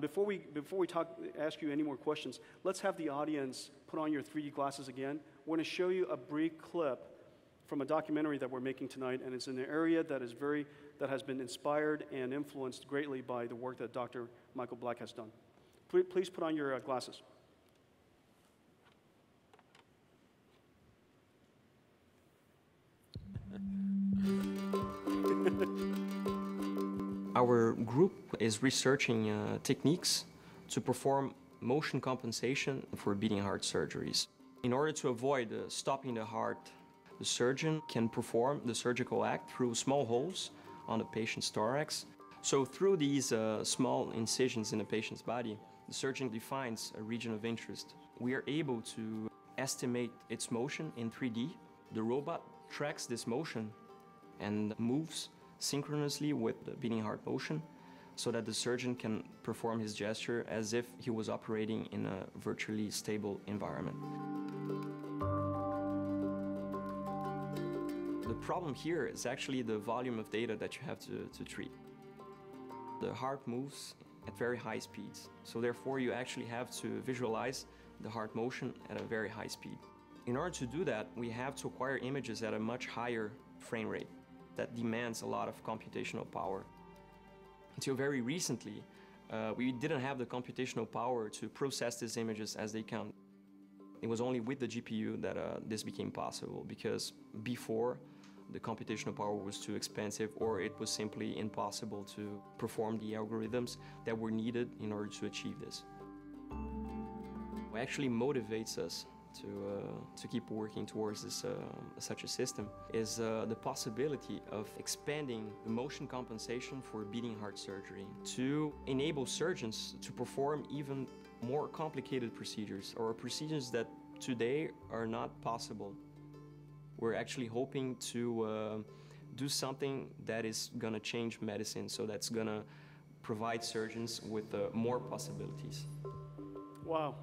Before we ask you any more questions, let's have the audience put on your 3D glasses again. We're going to show you a brief clip from a documentary that we're making tonight, and it's in an area that has been inspired and influenced greatly by the work that Dr. Michael Black has done. Please put on your glasses. Our group is researching techniques to perform motion compensation for beating heart surgeries. In order to avoid stopping the heart, the surgeon can perform the surgical act through small holes on the patient's thorax. So through these small incisions in the patient's body, the surgeon defines a region of interest. We are able to estimate its motion in 3D. The robot tracks this motion and moves synchronously with the beating heart motion so that the surgeon can perform his gesture as if he was operating in a virtually stable environment. The problem here is actually the volume of data that you have to treat. The heart moves at very high speeds, so therefore you actually have to visualize the heart motion at a very high speed. In order to do that, we have to acquire images at a much higher frame rate. That demands a lot of computational power. Until very recently, we didn't have the computational power to process these images as they count. It was only with the GPU that this became possible, because before, the computational power was too expensive, or it was simply impossible to perform the algorithms that were needed in order to achieve this. What actually motivates us to keep working towards this, such a system is the possibility of expanding the motion compensation for beating heart surgery to enable surgeons to perform even more complicated procedures, or procedures that today are not possible. We're actually hoping to do something that is going to change medicine, so that's going to provide surgeons with more possibilities. Wow.